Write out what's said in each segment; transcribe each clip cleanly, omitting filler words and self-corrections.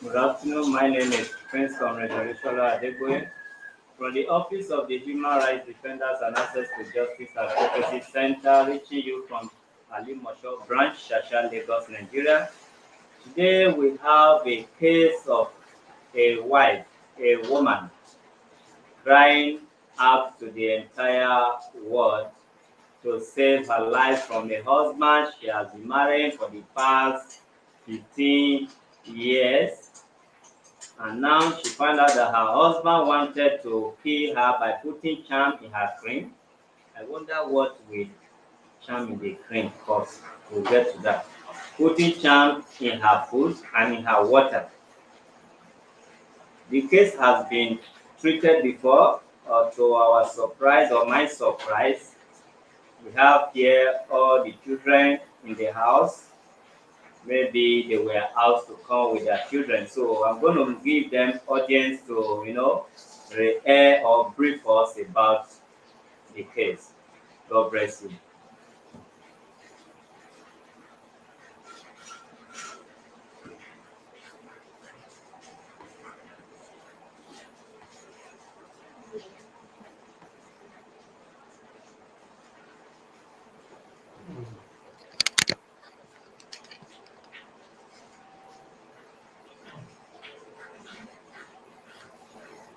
Good afternoon. My name is Prince Comrade Olushola Adegboye from the Office of the Human Rights Defenders and Access to Justice Advocacy Center, reaching you from Alimosho Branch, Shasha, Lagos, Nigeria. Today we have a case of a wife, a woman, crying out to the entire world to save her life from a husband she has been marrying for the past 15 years. And now she found out that her husband wanted to kill her by putting charm in her cream. I wonder what will charm in the cream cause. We'll get to that. Putting charm in her food and in her water. The case has been treated before, to our surprise or my surprise. We have here all the children in the house. Maybe they were asked to come with their children. So I'm going to give them audience to, re-air or brief us about the case. God bless you.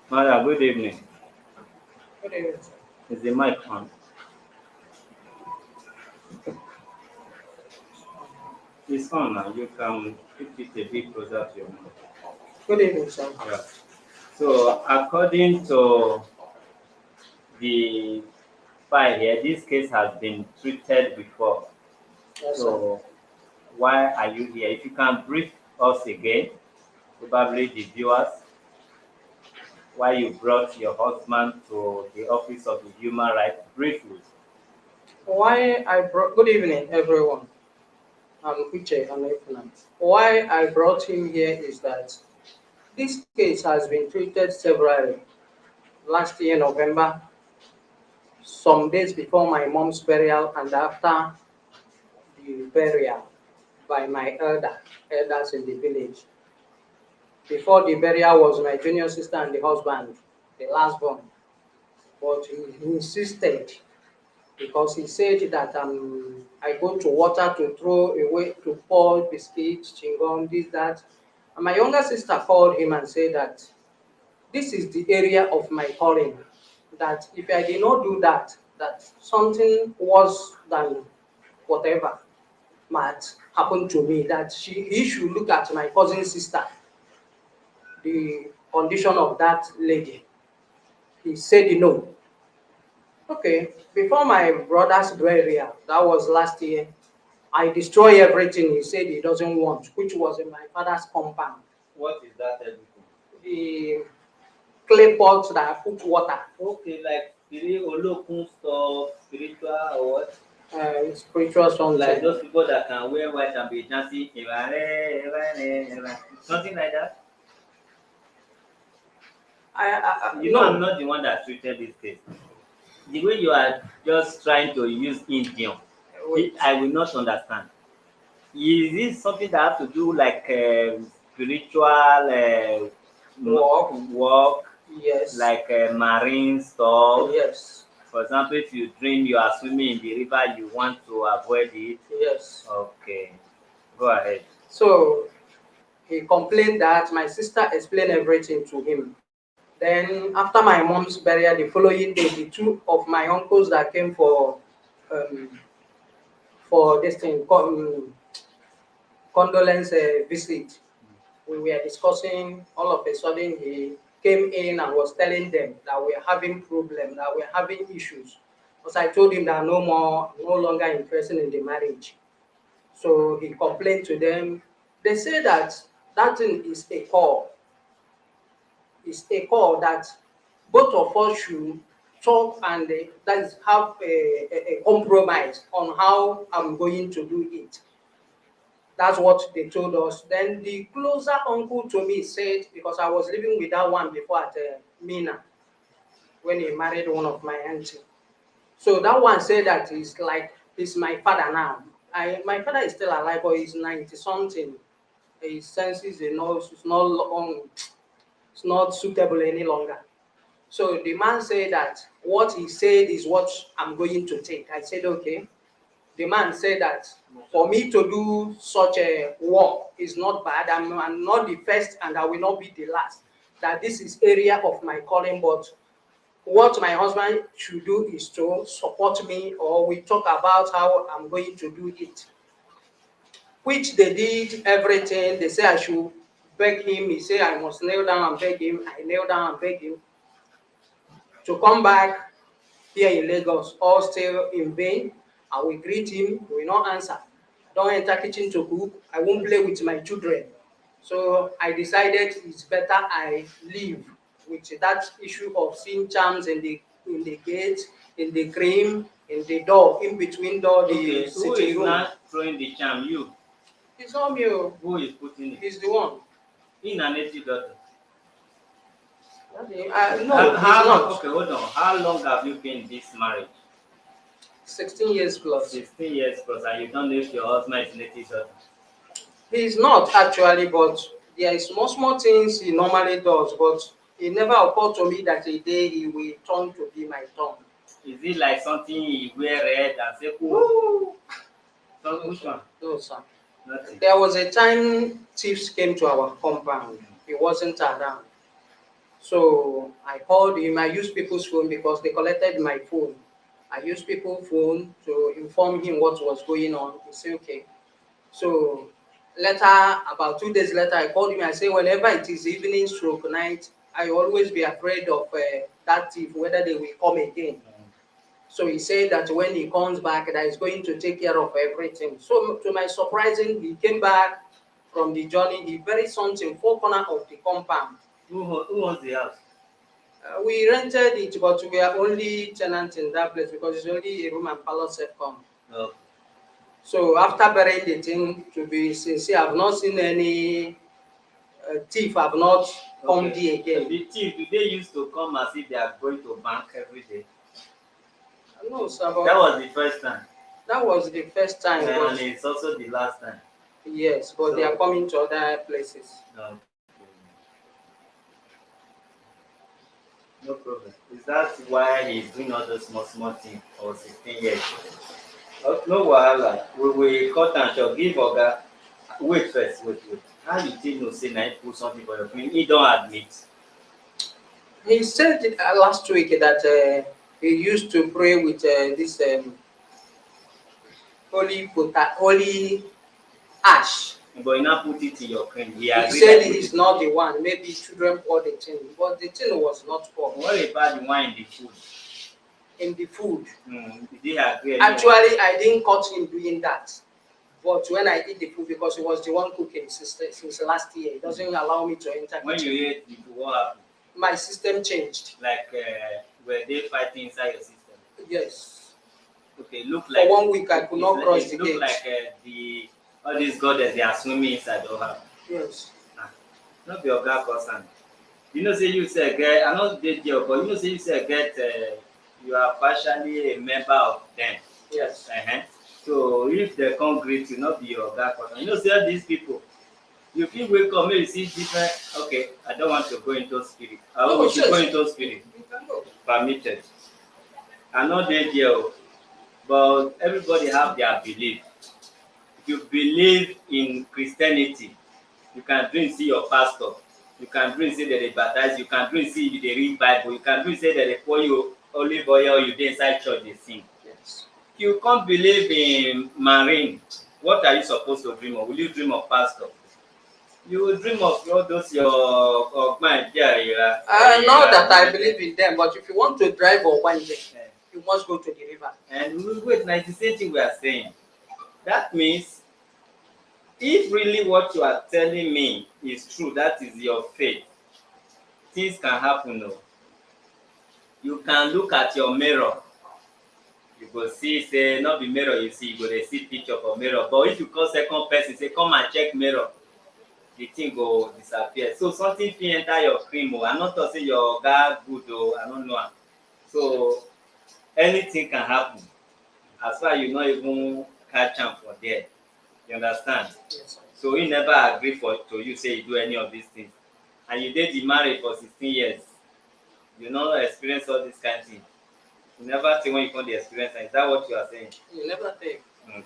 Mother, good evening. Good evening, sir. Is the mic on? It's on now. You can keep it a bit closer to your mouth. Good evening, sir. Yeah. So according to the file here, this case has been treated before. Yes, sir. So why are you here? If you can brief us again, probably the viewers, why you brought your husband to the Office of the Human Rights briefly. Good evening, everyone. I'm Uche Anaefuna. Why I brought him here is that this case has been treated severally. Last year, November, some days before my mom's burial and after the burial by my elders in the village. Before the burial was my junior sister and the husband, the last born. But he insisted because he said that I go to water to throw away, to pour biscuits, chewing this, that. And my younger sister called him and said that this is the area of my calling, that if I did not do that, that something worse than whatever might happen to me, that he should look at my cousin sister, the condition of that lady. He said no. Okay, before my brother's burial, that was last year, I destroy everything he said he doesn't want, which was in my father's compound. What is that everything? The clay pots that I put water. Okay, like Olokun stuff, spiritual or what? Spiritual something. Like those people that can wear white and be dancing, something like that. I'm not the one that treated this case. The way you are just trying to use Indian, I will not understand. Is this something that has to do like spiritual work? Yes. Like marine stuff? Yes. For example, if you dream you are swimming in the river, you want to avoid it? Yes. Okay. Go ahead. So he complained that my sister explained everything to him. Then after my mom's burial, the following day, the two of my uncles that came for this thing, condolence visit, we were discussing. All of a sudden, he came in and was telling them that we're having problems, that we're having issues. Because I told him that no longer interested in the marriage. So he complained to them. They say that that thing is a call. It's a call that both of us should talk and that is have a compromise on how I'm going to do it. That's what they told us. Then the closer uncle to me said, because I was living with that one before at Mina, when he married one of my auntie. So that one said that he's my father now. My father is still alive, but he's 90 something. his senses, you know, it's not suitable any longer. So the man said that what he said is what I'm going to take. I said, okay. The man said that for me to do such a work is not bad. I'm not the first and I will not be the last. That this is area of my calling, but what my husband should do is to support me, or we talk about how I'm going to do it. Which they did everything. They say I should beg him. He said I must kneel down and beg him. I kneel down and beg him to come back here in Lagos, all still in vain. I will greet him, he will not answer. Don't enter kitchen to cook. I won't play with my children. So I decided it's better I leave with that issue of seeing charms in the gate, in the cream, in the door, in between door, the Okay, who sitting is room. not throwing the charm? You. It's not me. Who is putting it? He's the one. In an native daughter. No, he's not. Okay, hold on. How long have you been in this marriage? 16 years plus. 16 years plus, and you don't know if your husband is native daughter. He's not actually, but there is small things he normally does, but it never occurred to me that a day he will turn to be my turn. Is it like something he wear red and say, Woo! so which one? No, sir. Nothing. There was a time thieves came to our compound. He wasn't around. So I called him. I used people's phone because they collected my phone. I used people's phone to inform him what was going on. He said, okay. So later, about 2 days later, I called him. I said, whenever it is evening stroke night, I always be afraid of that thief, whether they will come again. So he said that when he comes back, that he's going to take care of everything. So to my surprising, he came back from the journey. He buried something 4 corners of the compound. Who owns the house? We rented it, but we are only tenants in that place because it's only a room and parlor set come. Oh. So after burying the thing, to be sincere, I've not seen any thief. I've not come there again. The thief, do they used to come as if they are going to bank every day? No, sir. But that was the first time. That was the first time. And it's also the last time. Yes, but they are coming to other places. No problem. Is that why he's doing all those small things for 16 years? No wahala. We will cut and short. Give Oga. Wait first. Wait. How you think no say na he put something for your film? He don't admit. He said last week that he used to pray with this holy ash. But he now put it in your cream. He said he's not the one. Maybe children poured the thing, but the thing was not poured. What about the one in the food? In the food. Did he agree? Actually, I didn't catch him doing that. But when I eat the food, because he was the one cooking since last year, it doesn't allow me to enter. When you ate the food, what happened? My system changed. Like, were they fighting inside your system? Yes. Okay, look like. For 1 week, I could not cross the gate. It looked like all these goddess, they are swimming inside the house. Yes. Not be your girl person. You know, say you say girl, I not date girl, but you know, say you say girl, you are partially a member of them. Yes. So if they come greet you, not be your girl person. You know, say all these people, you feel wake up, maybe see different. Okay, I don't want to go into spirit. I want to go into spirit. You can go. Permitted. I know they girl, but everybody have their belief. If you believe in Christianity, you can drink see your pastor. You can drink say that they baptize. You can drink see they read Bible. You can drink say that they pour you olive oil. You dey inside church they sing. Yes. If you can't believe in marine, what are you supposed to dream of? Will you dream of pastor? You will dream of all those of my dear. Not that I believe in them, but if you want to drive or one day, you must go to the river. And wait, now it's the same thing we are saying. That means if really what you are telling me is true, that is your faith, things can happen. No? You can look at your mirror. You go see, say, not the mirror you see, you go dey see picture for mirror. But if you call second person, say, come and check mirror, the thing go disappear. So something fit enter your cream. I'm not talking say your guy good, I don't know. So anything can happen. As far as you not even catch am for there. You understand? Yes, sir. So he never agree to you say you do any of these things. And you did the marriage for 16 years. You no experience all this kind of thing. You never think when you come the experience. Is that what you are saying? You never think. Okay.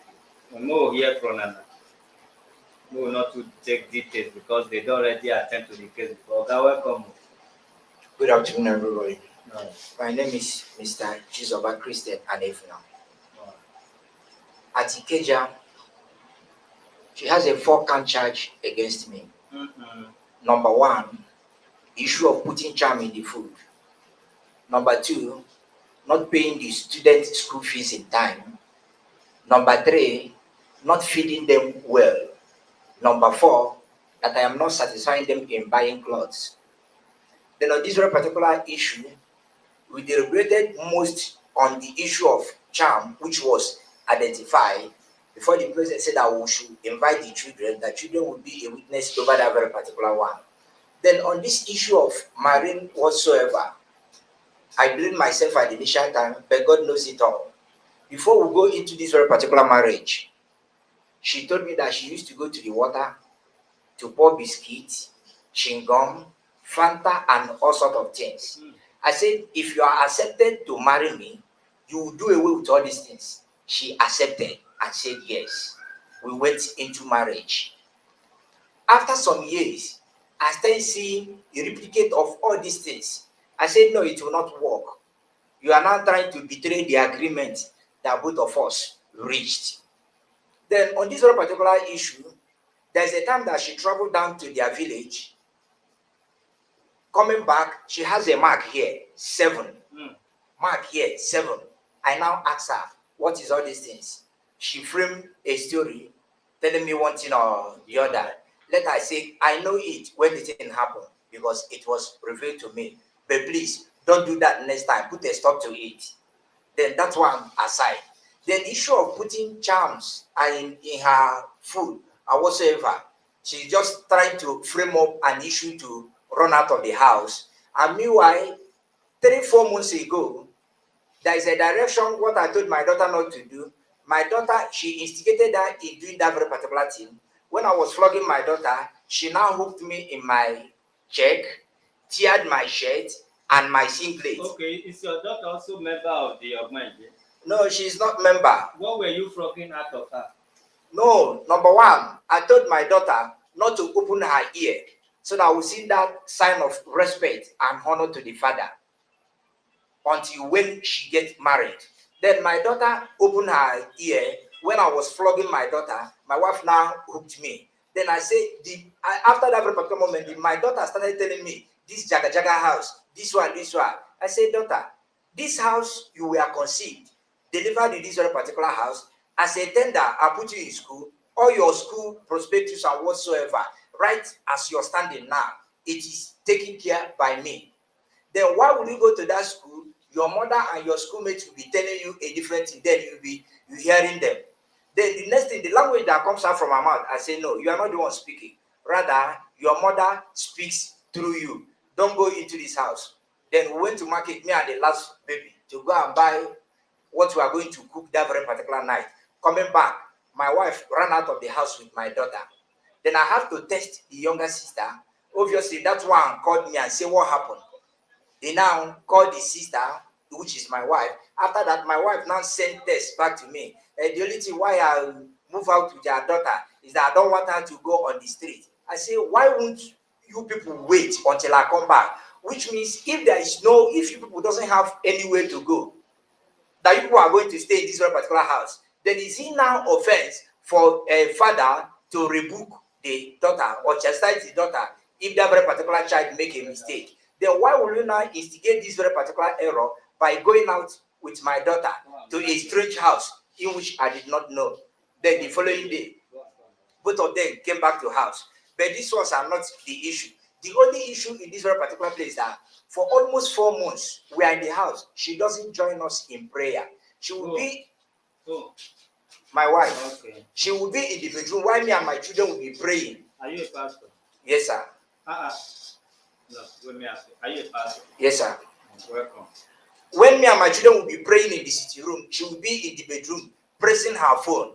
No hear from Nana. No, not to take details because they don't already attend to the case before. Okay, welcome. Good afternoon, everybody. No. My name is Mr. Chizoba Christian Anaefuna. No. At Ikeja, she has a 4-count charge against me. Number 1, issue of putting charm in the food. Number 2, not paying the student school fees in time. Number 3, not feeding them well. Number 4, that I am not satisfying them in buying clothes. Then on this very particular issue, we deliberated most on the issue of charm, which was identified before the president said that we should invite the children would be a witness over that very particular one. Then on this issue of marine whatsoever, I blamed myself at the initial time, but God knows it all. Before we go into this very particular marriage, she told me that she used to go to the water to pour biscuits, chewing gum, Fanta, and all sorts of things. I said, if you are accepted to marry me, you will do away with all these things. She accepted and said yes. We went into marriage. After some years, I started seeing a replicate of all these things. I said, no, it will not work. You are now trying to betray the agreement that both of us reached. Then on this very particular issue, there's a time that she traveled down to their village. Coming back, she has a mark here, 7. Mark here, 7. I now ask her, what is all these things? She framed a story, telling me one thing or the other. Let her say, I know it when the thing happened, because it was revealed to me. But please, don't do that next time. Put a stop to it. Then that one aside. Then the issue of putting charms in her food or whatsoever, she's just trying to frame up an issue to run out of the house. And meanwhile, 3-4 months ago, there is a direction what I told my daughter not to do. My daughter, she instigated her in doing that very particular thing. When I was flogging my daughter, she now hooked me in my check, teared my shirt and my singlet. Okay, is your daughter also member of the Ogmanje? No, she's not member. What were you flogging out of her? No, number 1, I told my daughter not to open her ear, so that we see that sign of respect and honor to the father until when she gets married. Then my daughter opened her ear. When I was flogging my daughter, my wife now hooked me. Then I said, after that very particular moment, my daughter started telling me, this Jaga Jaga house, this one. I said, daughter, this house you were conceived, delivered in this very particular house. As a tender, I put you in school, all your school prospectus and whatsoever, right as you're standing now, it is taken care by me. Then why would you go to that school? Your mother and your schoolmates will be telling you a different thing, then you'll be hearing them. Then the next thing, the language that comes out from my mouth, I say, no, you are not the one speaking. Rather, your mother speaks through you. Don't go into this house. Then we went to market, me and the last baby, to go and buy what we are going to cook that very particular night. Coming back, my wife ran out of the house with my daughter. Then I have to test the younger sister. Obviously, that one called me and said, what happened? They now called the sister, which is my wife. After that, my wife now sent text back to me. The only thing why I move out with your daughter is that I don't want her to go on the street. I say, why won't you people wait until I come back? Which means if you people doesn't have anywhere to go, that you people are going to stay in this very particular house, then is it now offense for a father to rebuke the daughter or chastise the daughter if that very particular child make a mistake? Then why will you now instigate this very particular error by going out with my daughter to a strange house in which I did not know? Then the following day, both of them came back to house. But these ones are not the issue. The only issue in this very particular place is that for almost 4 months, we are in the house. She doesn't join us in prayer. She will be my wife. Okay. She will be in the bedroom while me and my children will be praying. Are you a pastor? Yes, sir. No, let me ask you. Are you a pastor? Yes, sir. Welcome. When me and my children will be praying in the sitting room, she will be in the bedroom pressing her phone.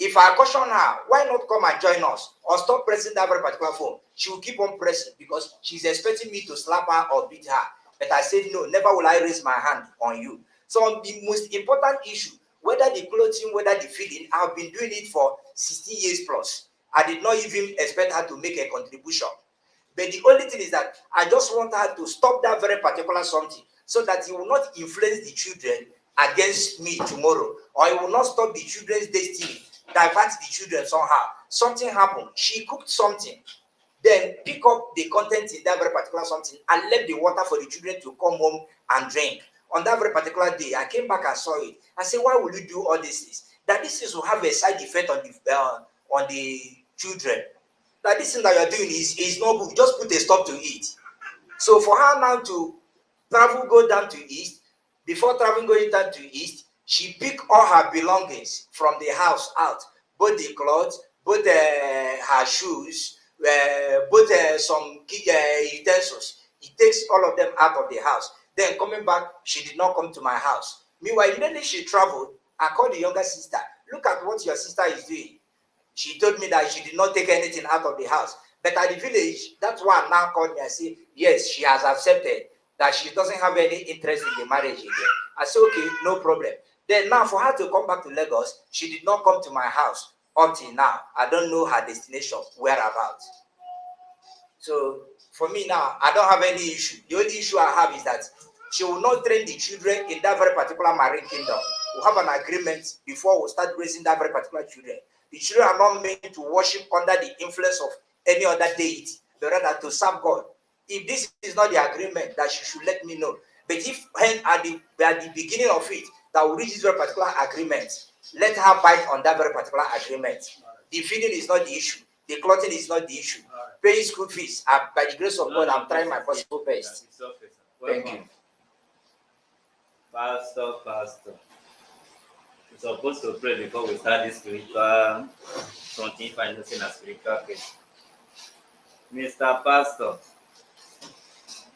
If I caution her, why not come and join us or stop pressing that very particular phone? She will keep on pressing because she's expecting me to slap her or beat her. But I said, no, never will I raise my hand on you. So on the most important issue, whether the clothing, whether the feeding, I've been doing it for 16 years plus. I did not even expect her to make a contribution. But the only thing is that I just want her to stop that very particular something so that it will not influence the children against me tomorrow, or it will not stop the children's destiny, divert the children somehow. Something happened. She cooked something, then pick up the content in that very particular something and left the water for the children to come home and drink. On that very particular day, I came back and saw it. I said, why will you do all these things? That this is will have a side effect on the children. That this thing that you're doing is not good. Just put a stop to it. So for her now to travel, go down to east, before traveling going down to east, she picked all her belongings from the house out, both the clothes, both her shoes, both some utensils. He takes all of them out of the house. Then coming back, she did not come to my house. Meanwhile, immediately she traveled, I called the younger sister. Look at what your sister is doing. She told me that she did not take anything out of the house. But at the village, that's why now called me and said, yes, she has accepted that she doesn't have any interest in the marriage again. I said, okay, no problem. Then now for her to come back to Lagos, she did not come to my house until now. I don't know her destination, whereabouts. So for me now, I don't have any issue. The only issue I have is that she will not train the children in that very particular marine kingdom. We'll have an agreement before we start raising that very particular children. The children are not meant to worship under the influence of any other deity, but rather to serve God. If this is not the agreement, that she should let me know. But if at the beginning of it, that we reach this very particular agreement, let her bite on that very particular agreement. The feeding is not the issue. The clothing is not the issue. Paying school fees, by the grace of God, I'm trying my possible best. Thank you. Pastor. We're supposed to pray before we start this spiritual something financing a spiritual case. Mr. Pastor,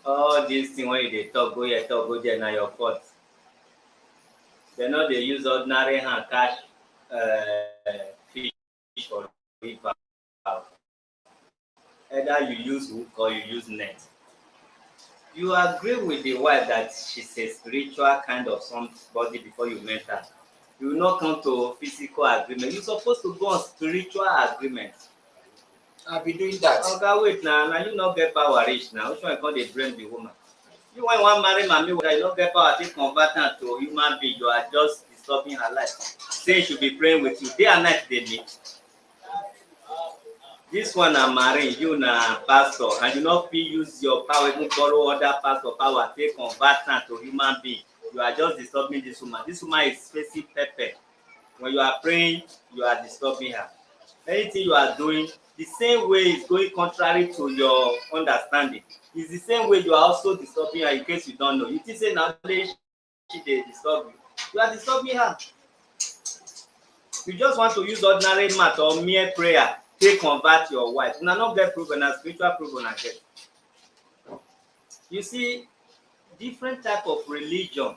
all these things when they talk, go here, go there, now your fault. They know they use ordinary hand catch fish for river. Either you use hook or you use net. You agree with the wife that she's a spiritual kind of somebody before you met her. You will not come to physical agreement. You're supposed to go on spiritual agreement. I'll be doing that. Okay, wait now you not get power rich now. Which one can't they blame the woman? You when one marry mommy, you don't get power to convert her to a human being. You are just disturbing her life. Say she should be praying with you. Day and night they meet. This one na marrying, you na pastor, and you not feel use your power, even borrow other pastor power, take convert her to human being. You are just disturbing this woman. This woman is facing pepper. When you are praying, you are disturbing her. Anything you are doing, the same way is going contrary to your understanding. It's the same way you are also disturbing her. In case you don't know, you think say now she dey disturb you. You are disturbing her. You just want to use ordinary math or mere prayer take convert your wife. Una not get proven as spiritual proven again. You see, different type of religion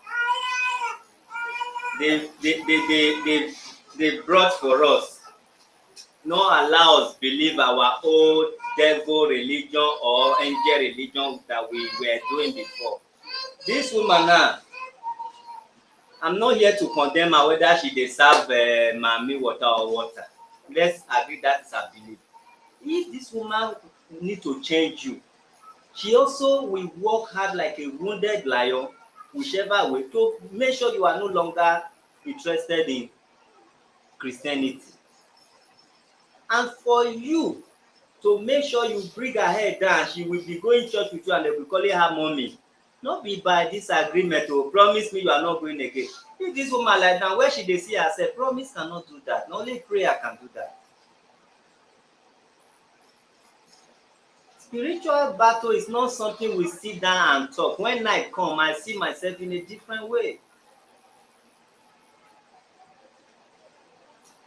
they brought for us, not allow us believe our old devil religion or angel religion that we were doing before. This woman now, I'm not here to condemn her whether she dey serve mami water or water. Let's agree that is her belief. If this woman need to change you, she also will work hard like a wounded lion, whichever way, to make sure you are no longer interested in Christianity. And for you to make sure you bring her head down, she will be going church with you and they will be calling her mommy. Not be by this agreement to promise me you are not going again. If this woman like that, where she dey see herself, promise cannot do that. Only prayer can do that. Spiritual battle is not something we sit down and talk. When night come, I see myself in a different way.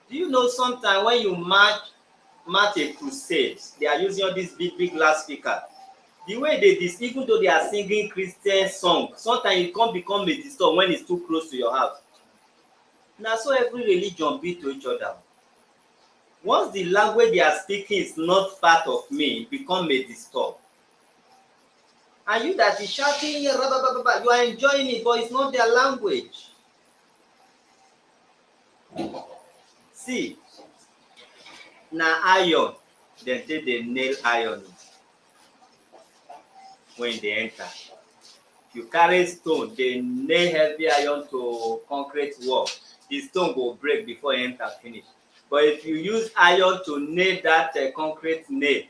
Do you know sometimes when you march a crusade, they are using all these big loudspeaker. The way they even though they are singing Christian song, sometimes it can become a disturb when it's too close to your house. Now so every religion be to each other. Once the language they are speaking is not part of me, become a disturb. And you that is shouting, you are enjoying it, but it's not their language. See, na iron, dem take dey nail iron when they enter. You carry stone, dey nail heavy iron to concrete wall, the stone go break before e enter finish. But if you use iron to nail that concrete nail,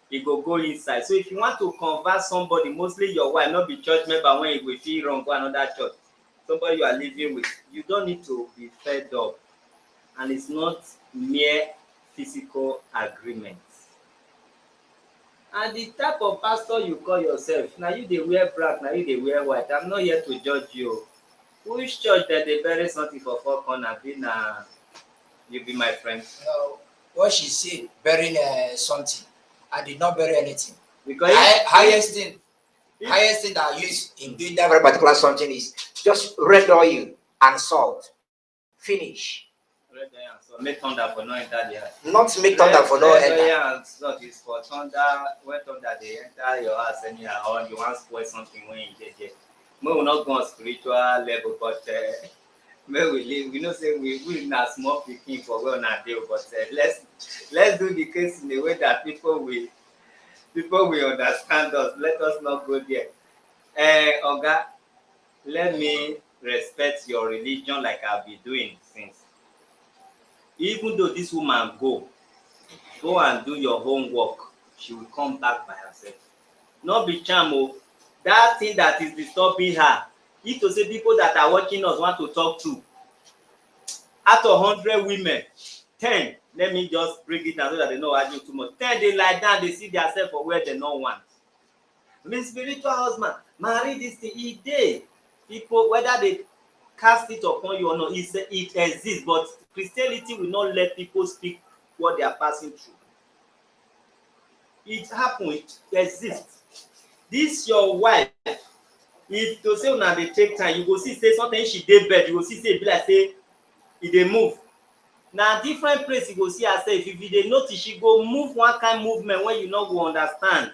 e go inside. So if you want to convert somebody, mostly your wife, not be church member when you go fit run go another church, somebody you are living with, you don't need to be fed up. And it's not mere physical agreement. And the type of pastor you call yourself, now you dey wear black, now you dey wear white. I'm not here to judge you. Which church that they bury something for 4 corner? Be na you be my friend. No, what she said, burying something. I did not bury anything. Because highest thing that I use in doing that very particular something is just red oil and salt. Finish. red oil and salt make thunder for no enter the house. Not make thunder for no enter. Red oil and salt is for thunder, when thunder dey enter your house anyhow, or you wan spoil something when you dey there. Make we not go on spiritual level, but make we live. We know say we na small pikin for where una dey, but let's do the case in a way that people will understand us. Let us not go there. Oga, let me respect your religion like I've been doing since. Even though this woman go and do your homework, she will come back by herself. Not be charm o. That thing that is disturbing her, if to say people that are watching us want to talk to, out of 100 women, 10, let me just break it down so that they know argue too much. 10 they lie down, they see themselves for where they no want. My spiritual husband, marry this thing, e dey. People, whether they cast it upon you or not, it exists, but Christianity will not let people speak what they are passing through. It happen, it exists. This your wife, if to say una dey take time, you go see say something she dey bed, you go see say e be like say e dey move. Na different place you go see herself. If you dey notice, she go move one kind movement wey you no go understand.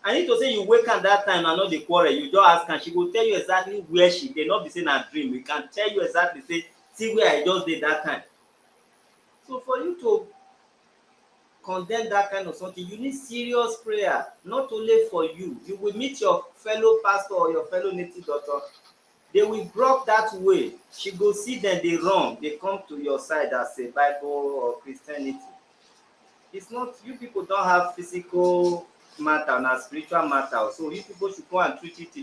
And if to say you wake am that time and no dey quarrel, you just ask am, she go tell you exactly where she dey. Not be say na dream, we can tell you exactly say see where I just dey that time. So for you to condemn that kind of something, you need serious prayer, not only for you. You will meet your fellow pastor or your fellow native doctor. They will block that way. She go see them, they run, they come to your side as a Bible or Christianity. It's not, you people don't have physical matter and spiritual matter. So you people should go and treat it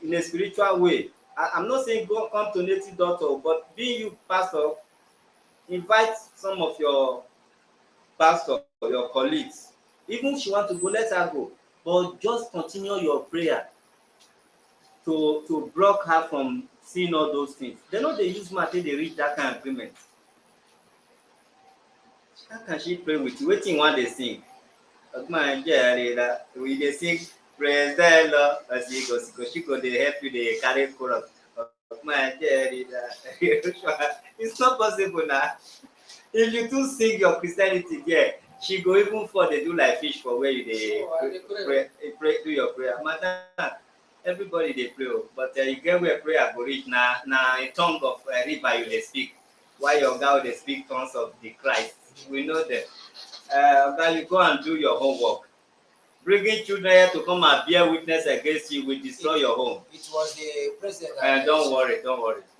in a spiritual way. I'm not saying go come to native doctor, but being you pastor, invite some of your pastor or your colleagues. Even if she want to go, let her go. But just continue your prayer to block her from seeing all those things. They know they use matter, they reach that kind of agreement. How can she pray with you? Wetin one dey sing? We dey sing praise the Lord. As you go, she go dey help you, dey carry chorus. It's not possible now. If you too sing your Christianity there, she go even fall dey do like fish for where you dey pray, do your prayer. Madam, everybody dey pray, but you get where prayer go reach. Na a tongue of river you dey speak, while your guy dey speak tongues of the Christ. We know that. Oga, you go and do your homework. Bringing children here to come and bear witness against you will destroy your home. It was the president. Don't worry.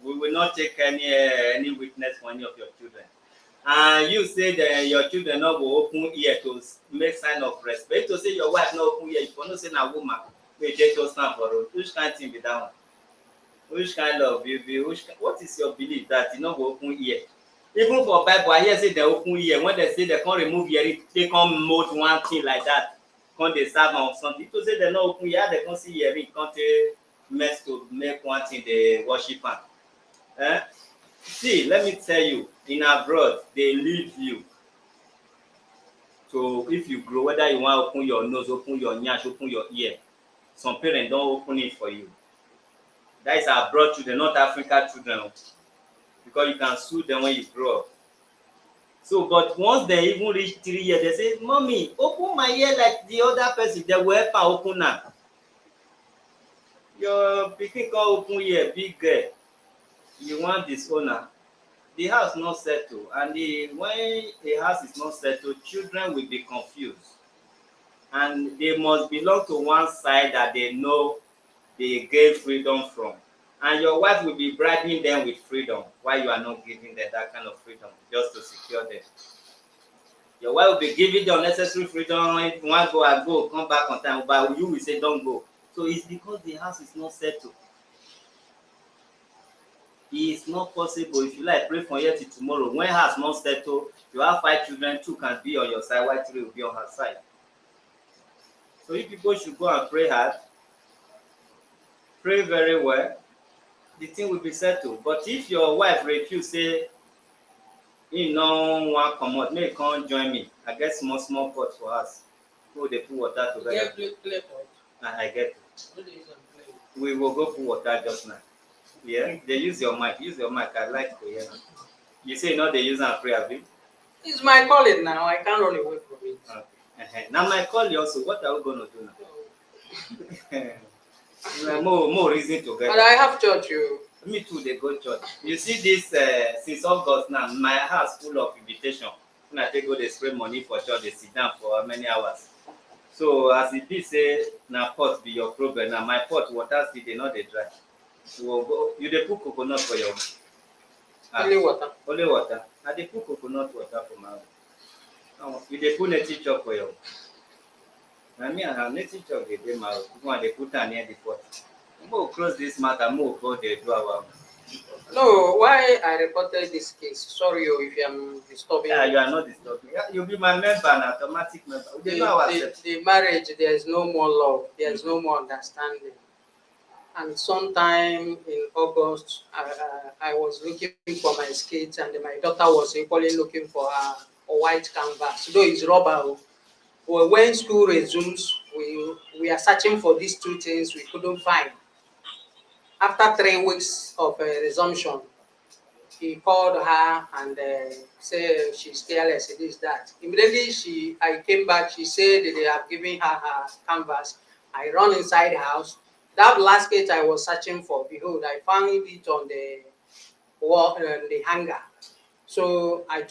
We will not take any witness for any of your children. And you say that your children not go open ear to make sign of respect. To say your wife not open ear, you for no say na woman, we just stand for road. Which kind of thing be that one? Which kind of what is your belief that you not go open ear? Even for Bible, I hear say they open ear. When they say they can't remove ear, they can't mold one thing like that. Can't they serve on something? To say they not open ear, they can't see earring, can't they mess to make one thing they worship am. See, let me tell you, in abroad, they leave you. So if you grow, whether you want to open your nose, open your nyash, open your ear, some parents don't open it for you. That is abroad children, not African children. because you can sue them when you grow up. So, but once they even reach 3 years, they say, "Mommy, open my ear like the other person." They will help her open now. Your pikin come open ear, big girl. You want disown her. The house not settled, and when a house is not settled, children will be confused, and they must belong to one side that they know they gain freedom from. And your wife will be bribing them with freedom while you are not giving them that kind of freedom just to secure them. Your wife will be giving the unnecessary freedom. If you want go, I go, come back on time, but you will say don't go. So it's because the house is not settled. It's not possible. If you like, pray from here till tomorrow. When house not settled, you have 5 children, 2 can be on your side, while 3 will be on her side. So you people should go and pray hard, pray very well, the thing will be settled. But if your wife refuse, say he no wan comot, make he come join me, I get small small pot for us, go dey put water together. Clear pot. I get it. No dey use am play. We will go put water just now. Yeah, they use your mic, I like to hear. You say no dey use am pray, abi? It's my calling now. I can't run away from it. Okay. Now my call also, what are we gonna do now? More reason together. But I have church, you. Me too, they go church. You see this since August now, my house full of invitation. When I take go, they spray money for church, they sit down for many hours. So as it be say, na pot be your problem. Now my pot water still they not they dry. So you dey put coconut for your Only water. Only water. I dey put coconut water for my house. You dey put native chalk for your. Na me and her native chalk dey dey my house. Even they put am near the pot. We'll close this matter, we'll go there, do our. No, why I reported this case? Sorry, if I'm disturbing. Yeah, you are not disturbing. You'll be my member, an automatic member. The marriage, there's no more love, there's no more understanding. And sometime in August, I was looking for my skates, and my daughter was equally looking for a white canvas. Though it's rubber. Well, when school resumes, we are searching for these 2 things we couldn't find. After 3 weeks of resumption, he called her and said she's careless, it is that. Immediately I came back, she said they have given her her canvas. I run inside the house. That basket I was searching for, behold, I found it on the wall, the hanger. So I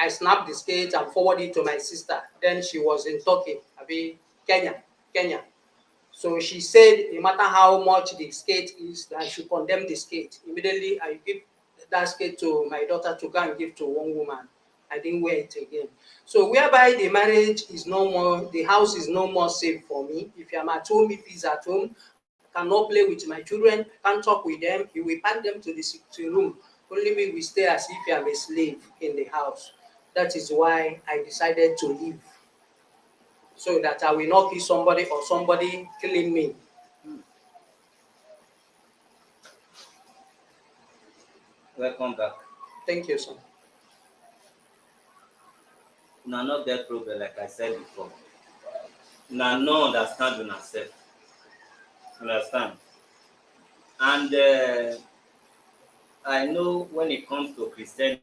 snapped the skate and forwarded it to my sister. Then she was in Turkey, Kenya. So she said, no matter how much the skate is, I should condemn the skate. Immediately, I give that skate to my daughter to go and give to one woman. I didn't wear it again. So whereby the marriage is no more, the house is no more safe for me. If I'm at home, if he's at home, I cannot play with my children, can't talk with them. He will pack them to the room. Only me will stay as if I'm a slave in the house. That is why I decided to leave, so that I will not kill somebody or somebody killing me. Welcome back. Thank you, sir. Now, not that problem, like I said before. Now, no understand on yourself. Understand? And I know when it comes to Christianity,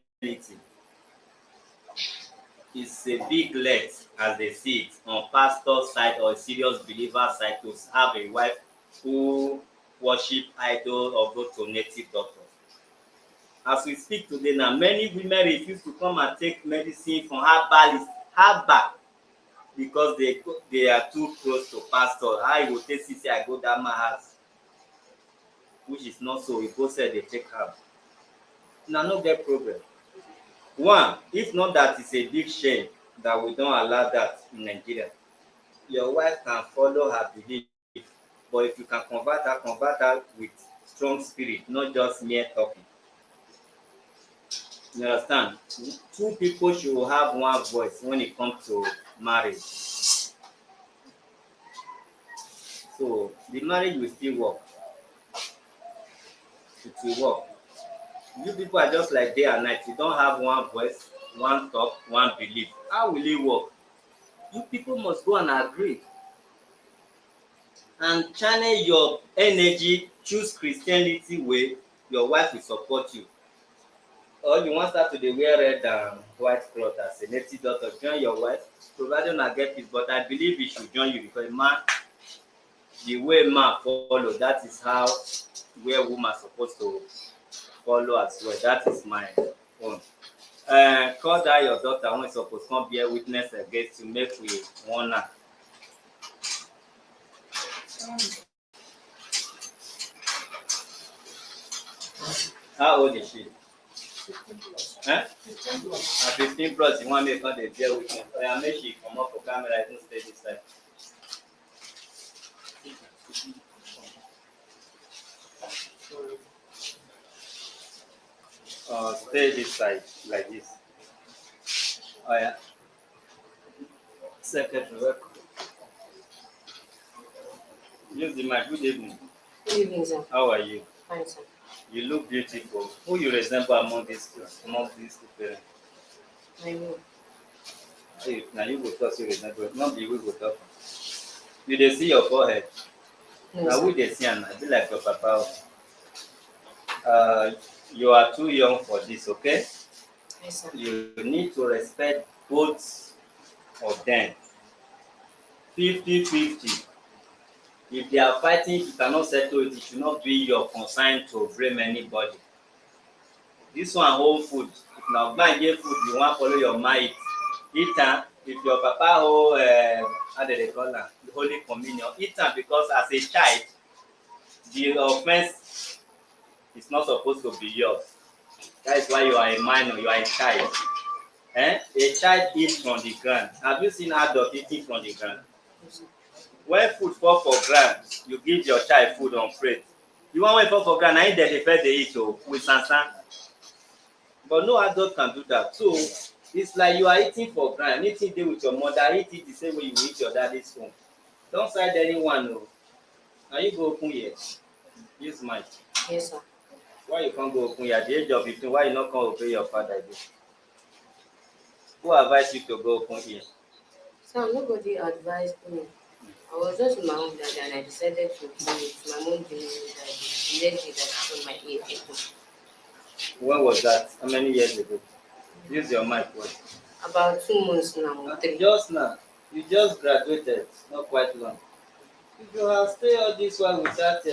it's a big let, as they see it, on pastor's side or serious believer side to have a wife who worship idol or go to native doctors. As we speak today now, many women refuse to come and take medicine from herbal because they are too close to pastor. How you go take see say I go that man house, which is not so. We go say they take herb. Now no get problem. One, if not that it's a big shame that we don't allow that in Nigeria. Your wife can follow her belief, but if you can convert her with strong spirit, not just mere talking. You understand? 2 people should have one voice when it comes to marriage. So the marriage will still work. It will work. You people are just like day and night. You don't have one voice, one talk, one belief. How will it work? You people must go and agree and channel your energy, choose Christianity way. Your wife will support you. Or you want start to dey wear red and white cloth as a native doctor, join your wife, provided una get peace. But I believe he should join you because man, the way man follow, that is how where woman suppose to follow as well. That is my own. Call that your daughter when suppose come bear witness against you, make we warn her. How old is she? At 15 plus, you want me to come dey bear witness? Oya, make she comot for camera, even stay this side. Stay this side like this. Oya. Secretary, welcome. Use the mic. Good evening. Good evening, sir. How are you? Fine, sir. You look beautiful. Who you resemble among these two parents? I know. Hey, now you go talk you resemble. Not be we go talk. You dey see your forehead. No, Now sir. we dey see am. I be like your papa. You are too young for this, okay? Yes, sir. You need to respect both of them. 50-50. If they are fighting, you cannot settle it. It should not be your concern to blame anybody. This one hold food. If na gbanje food you wan follow your mind eat am. If your papa hold how dey call am, holy communion, eat am, because as a child the offence is not supposed to be yours. That is why you are a minor, you are a child. A child eats from the ground. Have you seen adult eating from the ground? Yes, sir. When food fall for ground, you give your child food on plate. You want when fall for ground, na him dem dey first dey eat with sansan. But no adult can do that. So it's like you are eating for ground. Eating dey with your mother, eat it the same way you eat your daddy's home. Don't side anyone o. Na you go open here. Use mic. Yes, sir. Why you can't go open here at the age of 15? Why you not come obey your father again? Who advised you to go open here? Sir, nobody advised me. I was just in my own dad and I decided to do it. My mom didn't know that the next day that she told my ear open. When was that? How many years ago? Use your mic. What? About 2 months now, 3. Just now. You just graduated, not quite long. If you have stayed all this while without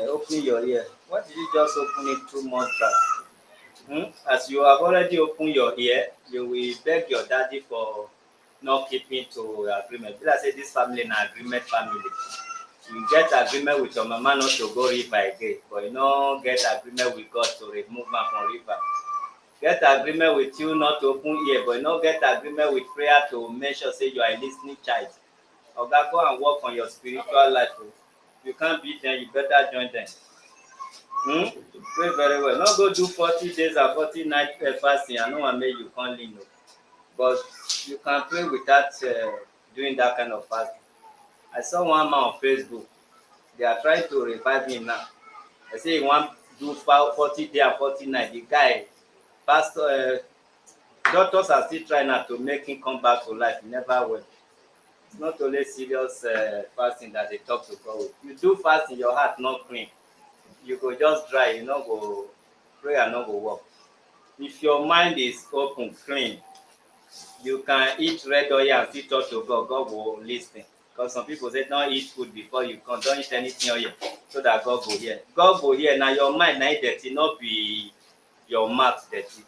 opening your ear, why did you just open it 2 months back? As you have already opened your ear, you will beg your daddy for not keeping to agreement. Like I say, this family na agreement family. You get agreement with your mama not to go river again, but you no get agreement with God to remove man from river. Get agreement with you not to open ear, but you no get agreement with prayer to make sure say you are a listening child. Oga, go and work on your spiritual life. You can't beat them, you better join them. Pray very well. Not go do 40 days and 40 nights fasting. I know one make you can't lean. But you can pray without doing that kind of fasting. I saw one man on Facebook. They are trying to revive him now. I say he want do 40 days and 40 nights. The guy, pastor, doctors are still trying now to make him come back to life. He never will. It's not only serious fasting that they talk to God with. You do fasting, your heart not clean. You go just dry, you no go pray and no go work. If your mind is open, clean, you can eat red oil and still talk to God. God will listen. Because some people say don't eat food before you come, don't eat anything oil, so that God go hear. God go hear. Now your mind na dirty, not be your mouth dirty.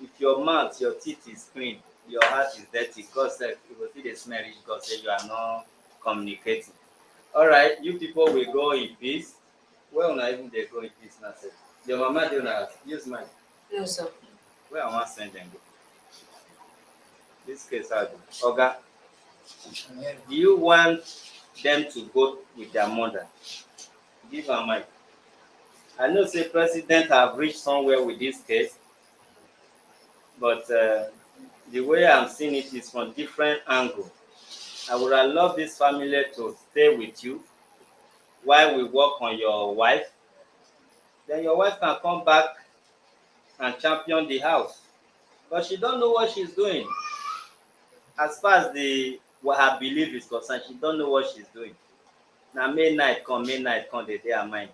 If your mouth, your teeth is clean, your heart is dirty, God said you will see the smell reach God say you are not communicating. All right, you people will go in peace. Where una even dey go in peace now sef? Your mama dey una house? Use mine. No, sir. Where I wan send dem go? This case how do? Oga, do you want them to go with their mother? Give am mic. I know say president have reached somewhere with this case, but the way I'm seeing it is from different angle. I would have loved this family to stay with you while we work on your wife. Then your wife can come back and champion the house. But she don't know what she's doing. As far as what her belief is concerned, she don't know what she's doing. Now midnight come, they dey her mind.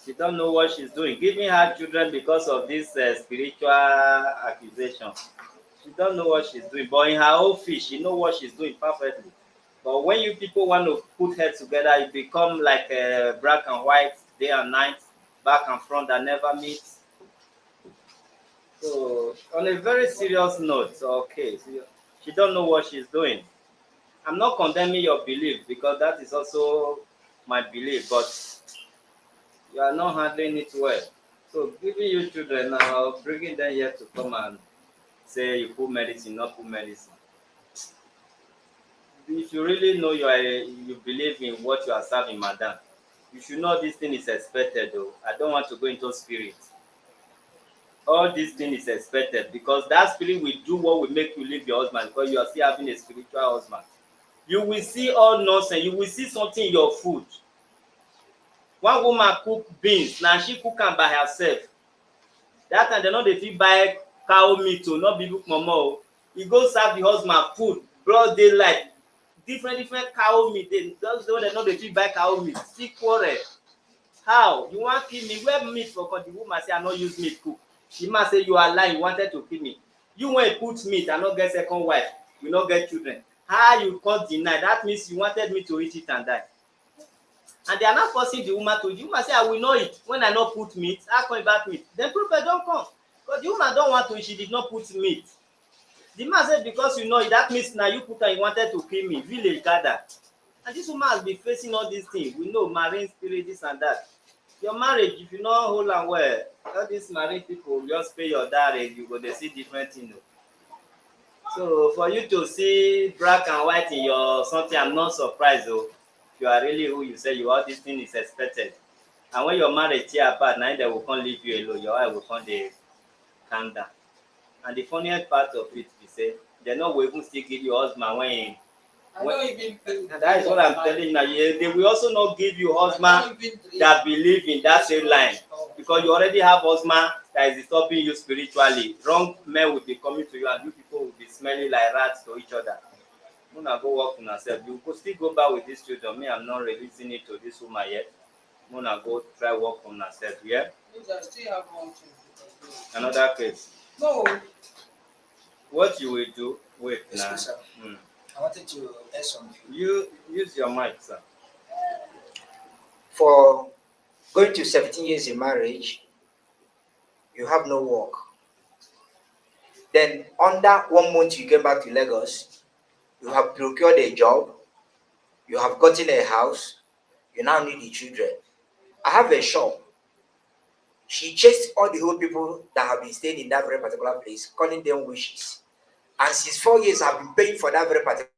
She don't know what she's doing. Giving her children because of this spiritual accusation. She don't know what she's doing. But in her office, she know what she's doing perfectly. But when you people want to put heads together, it become like black and white, day and night, back and front that never meets. So on a very serious note, okay, so she don't know what she's doing. I'm not condemning your belief because that is also my belief, but you are not handling it well. So giving you children now, bringing them here to come and say you put medicine, not put medicine. If you really know you believe in what you are serving, madam, you should know this thing is expected though. I don't want to go into spirit. All this thing is expected because that spirit will do what will make you leave your husband because you are still having a spiritual husband. You will see all nonsense. You will see something in your food. One woman cook beans, now she cook am by herself. That time dem no dey fit buy cow meat o, no be look momo o. E go serve the husband food, broad daylight, different cow meat dey. Those wey dem no dey fit buy cow meat, still quarrel. How? You wan kill me? Where meat for cook? The woman say I no use meat cook. The man say you are lying, you wanted to kill me. You when you put meat, I no get second wife, you no get children. How you come deny? That means you wanted me to eat it and die. And they are not forcing the woman to. The woman say I will not eat when I no put meat. How come back meat? Then prophet don come because the woman don want to eat, she did not put meat. The man say because you know it, that means na you put am, you wanted to kill me. Village gather. And this woman has been facing all these things. We know marine spirit, this and that. Your marriage, if you no hold am well, all these marine people just pay your dowry, you go dey see different thing o. So for you to see black and white in your something, I'm not surprised o. You are really who you say you are, this thing is expected. And when your marriage tear apart, na dem will come leave you alone, your wife will come dey calm down. And the funniest part of it be say dem no go even still give you husband when and that is what I'm telling you now. They will also not give you husband that believe in that same line because you already have husband that is disturbing you spiritually. Wrong men will be coming to you and you people will be smelling like rats to each other. Una go work on yourself. You go still go back with this children. Me, I'm not releasing it to this woman yet. Una go try work on yourself. Yeah. I still have one thing. Another case. No. What you will do? Wait now. I wanted to add something. You use your mic, sir. For going to 17 years in marriage, you have no work. Then under 1 month you came back to Lagos, you have procured a job, you have gotten a house, you now need the children. I have a shop. She chased all the old people that have been staying in that very particular place, calling them wishes. And since 4 years, I've been paying for that very particular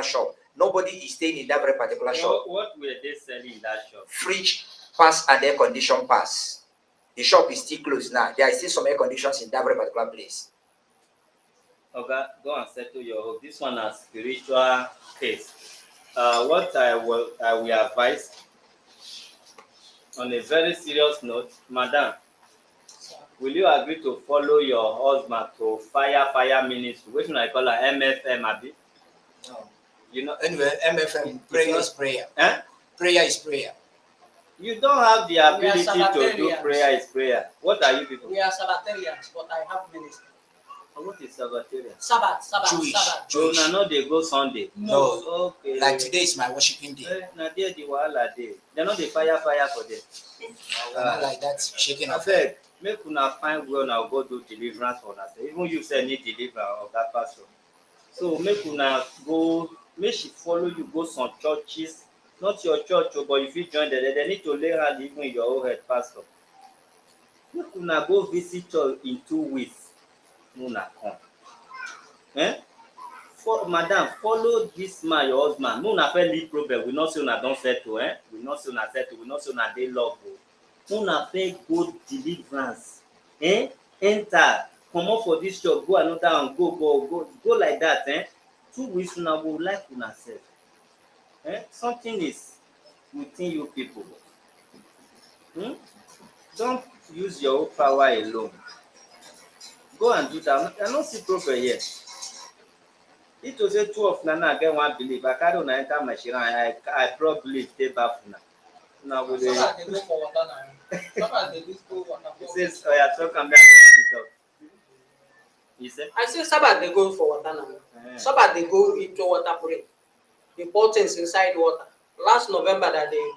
shop. Nobody is staying in that very particular shop. What were they selling in that shop? Fridge pass and air condition pass. The shop is still closed now. There are still some air conditions in that very particular place. Okay, go and settle your hope. This one is spiritual case. What I will advise on a very serious note, madam, will you agree to follow your husband to fire ministry? Which one I call her MFM, Abi? No. You know. Anyway, MFM, prayer is prayer. Eh? Prayer is prayer. You don't have the ability to do prayer is prayer. What are you people? We are Sabbatarians, but I have ministry. What is Sabbatarian? Sabbath. Jewish. So no, they go Sunday. No. Okay. Like today is my worshiping day. Na there the wahala dey. They no dey fire for them. Not like that, shaking of Abeg, make una find where una go do deliverance for una. Even you say need deliverance of that pastor. So make una go, make she follow you go some churches, not your church, but if you join them, they need to lay hand even in your own head, pastor. Make una go visit church in 2 weeks. Una come. Madam, follow this man, your husband. No, una fit lead problem. We not say una don settle, We not say una settle. We not say una dey love. Una fit go deliverance. Enter, comot for this church, go another one, go like that. 2 weeks una go like una sef. Something is within you people. Don't use your own power alone. Go and do that. I no see problem here. It was say 2 of Nana get one belief. I carry una enter my shrine. I probably stay back now. Now we dey. He says, oh yeah, talk and it up. He said, I say Sabbath they go for water now. Sabbath they go into water break. They pour things inside water. Last November that they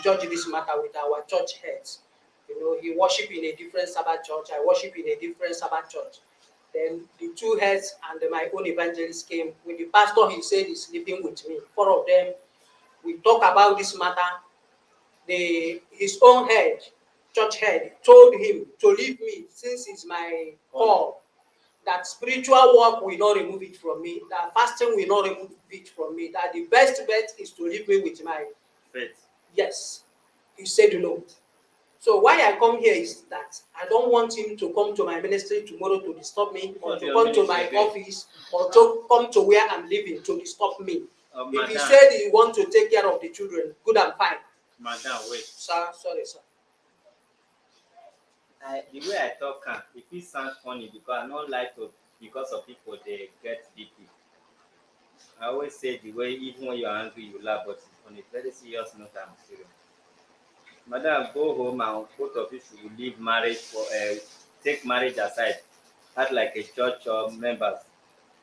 judge this matter with our church heads. You know, he worship in a different Sabbath church. I worship in a different Sabbath church. Then the two heads and my own evangelist came. With the pastor, he said he's sleeping with me. Four of them. We talk about this matter. His own head, church head, told him to leave me since it's my call. That spiritual work will not remove it from me. That fasting will not remove it from me. That the best bet is to leave me with my faith. Yes. He said no. So why I come here is that I don't want him to come to my ministry tomorrow to disturb me, or to come to my office, or to come to where I'm living to disturb me. If he said he want to take care of the children, good and fine. Madam, wait. Sir, sorry, sir. The way I talk, if it sounds funny because I don't like to, because of people they get deeply. I always say the way even when you're angry you laugh, but on a very serious note I'm serious. Madam, go home and both of you should leave marriage for take marriage aside. Act like a church or members.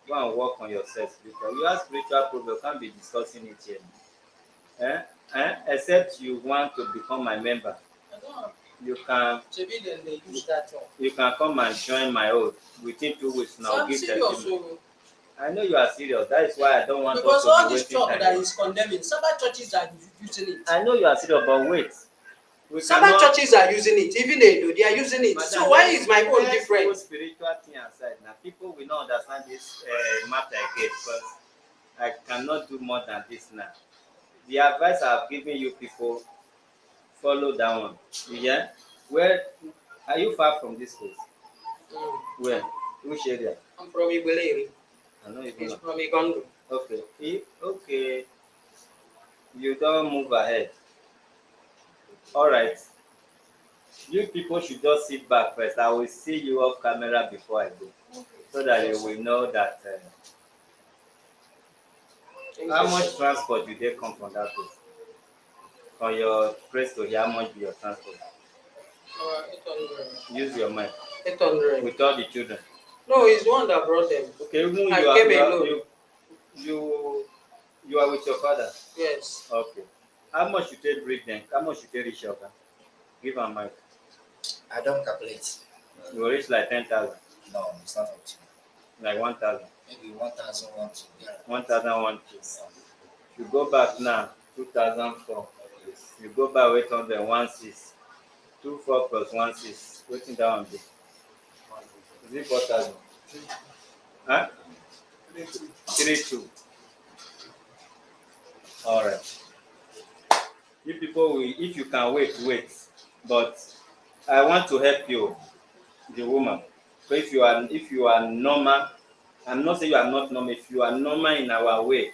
Go and work on yourself because you have spiritual problem, can't be discussing it here. Except you want to become my member. You can you can come and join my own within 2 weeks now. Give testimony. I know you are serious. That is why I don't want because us to all be this wasting talk time. that is condemning, Sabbath churches are using it. I know you are serious, but wait. Sabbath churches are using it, even they are using it. Madam, so why is my own different? Spiritual thing aside, now people will not understand this matter again because I cannot do more than this now. The advice I've given you people, follow that one. Yeah? Where are you far from this place? Where? Which area? I'm from Ibeleri. I know He's from Igondo. Okay. Okay. You don't move ahead. All right. You people should just sit back first. I will see you off camera before I go, so that you will know that. How much transport do they come from that place? From your place to here, how much be your transport? 800. Use your mic. 800. With all the children. No, he's the one that brought them. Okay, even you are with your father. Yes. Okay. How much you take bring them? How much you take reach your car? Give her mic. I don't calculate. You will reach like 10,000. No, it's not up to Like 1,000. maybe 1,001 to 1,001. You go back now, 2004. You go back 816. 24 plus 16. Waiting down there. Is it 4,000? Huh? 32. All right. You people will, if you can wait. But I want to help you, the woman. So if you are normal, I'm not saying you are not normal. If you are normal in our way,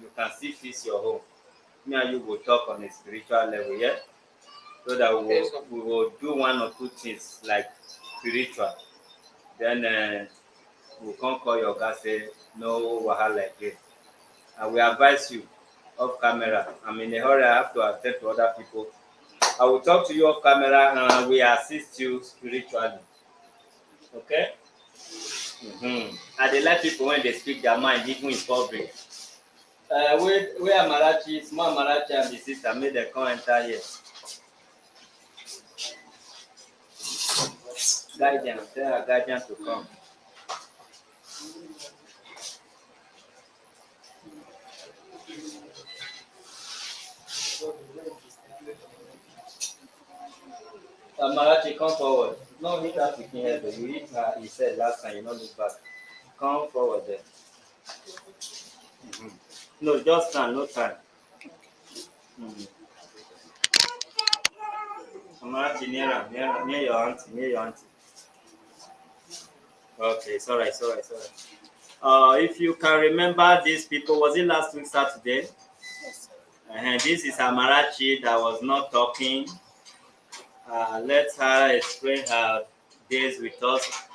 you can still fix your home. Me and you will talk on a spiritual level, yeah? So that we will do one or two things like spiritual. Then we'll come call your guy, say no wahala again. I will advise you off camera. I'm in a hurry, I have to attend to other people. I will talk to you off camera and we assist you spiritually. Okay? And they let people when they speak their mind, even in public. Where Amarachi, small Amarachi and the sister made them come enter here. Guardian, tell our guardian to come. Amarachi, come forward. No, hit that picking head, but you hit her, he said last time, you not look back. Come forward there. No, just stand, no time. Amarachi, near your auntie. Okay, sorry. If you can remember these people, was it last week Saturday? This is Amarachi that was not talking. Let her explain her days with us.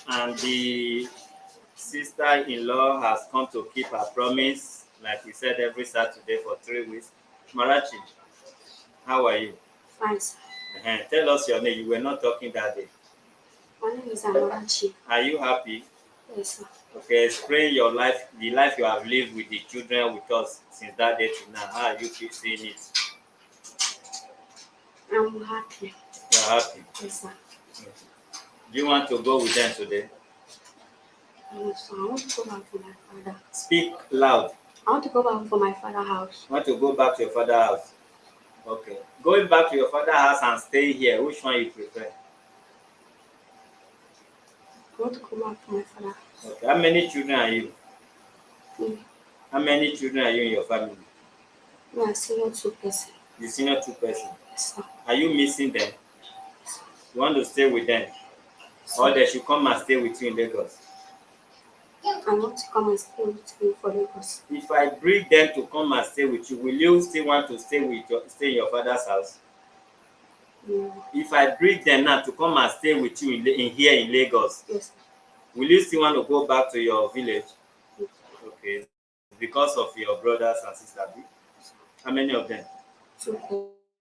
And the sister-in-law has come to keep her promise, like we said, every Saturday for 3 weeks. Marachi, how are you? Fine, sir. Tell us your name. You were not talking that day. My name is Amarachi. Are you happy? Yes, sir. Okay, explain your life, the life you have lived with the children with us since that day to now. How are you keep seeing it? I'm happy. You are happy. Yes, sir. Do you want to go with them today? Yes, sir. I want to go back to my father. Speak loud. I want to go back for my father's house. You want to go back to your father's house? Okay. Going back to your father's house and staying here, which one you prefer? I want to go back to my father's house. Okay. How many children are you? Mm. How many children are you in your family? Me and senior 2 person. The senior 2 person. Yes, sir. Are you missing them? You want to stay with them? Or they should come and stay with you in Lagos? I want to come and stay with you for Lagos. If I bring them to come and stay with you, will you still want to stay in your father's house? No. If I bring them now to come and stay with you here in Lagos, Yes, sir. will you still want to go back to your village? Yes. Okay. Because of your brothers and sisters. How many of them? 2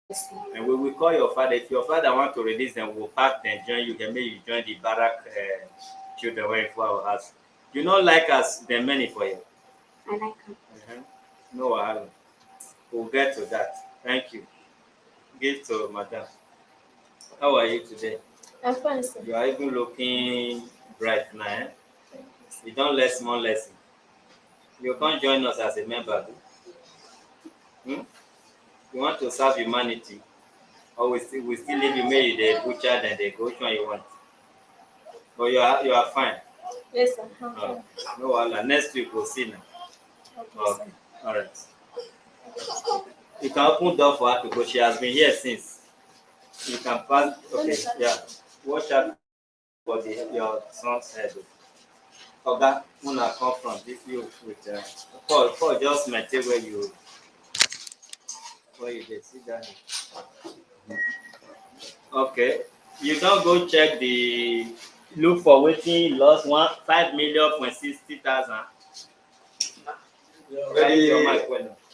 person. And we will call your father. If your father want to release them, we'll pack them, join you. Then maybe you join the barrack children waiting for our house. You not like us, the many for you. I like him. No wahala. We'll get to that. Thank you. Give to madam. How are you today? I'm fine, sir. You are even looking bright now. Eh? You don't let small lesson. You can't join us as a member. Hmm? You want to serve humanity, or we still leave you, maybe they butcher and they go. Which one you want? But you are fine. Yes, sir. Oh, no wahala. Next week we'll see now. Okay. All right. You can open door for her to go. She has been here since. You can pass. Okay. Yeah. Watch out for your son's head. Oga, una come from this you with Paul just maintain where you dey sit down. Okay. You don't go check the look for wetin lost 5,060,000.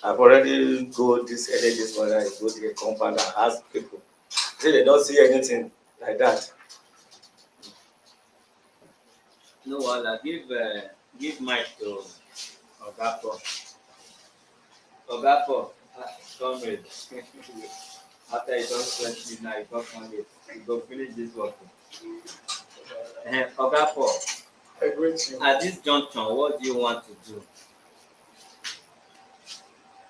I've already go this early this morning. I go to the compound and ask people. Say they don't see anything like that. No wahala. Give mic to Oga Paul. Oga Paul, comrade. After you don stretch me now, you come come late. You go finish this work. Oga Paul, I greet you. at this junction, what do you want to do?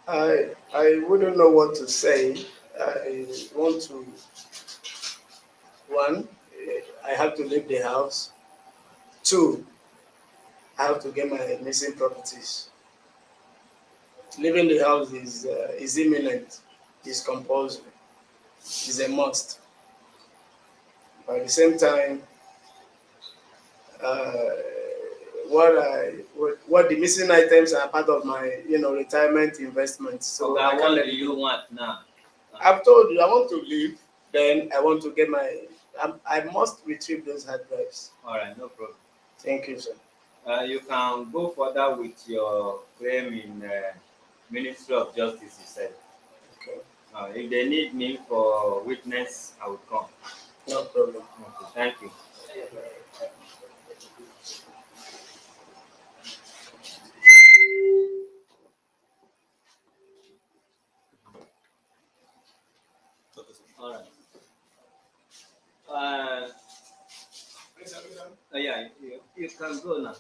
I wouldn't know what to say. I want to, one, I have to leave the house. 2, I have to get my missing properties. Leaving the house is imminent, is compulsory, is a must. But at the same time, what the missing items are part of my retirement investment. So Oga, what do you want now? I've told you I want to leave. Then I want to get I must retrieve those hard drives. All right, no problem. Thank you, sir. You can go further with your claim in Ministry of Justice, you said. Okay. If they need me for witness, I will come. No problem. Okay, thank you. All right. Yeah, you can go now.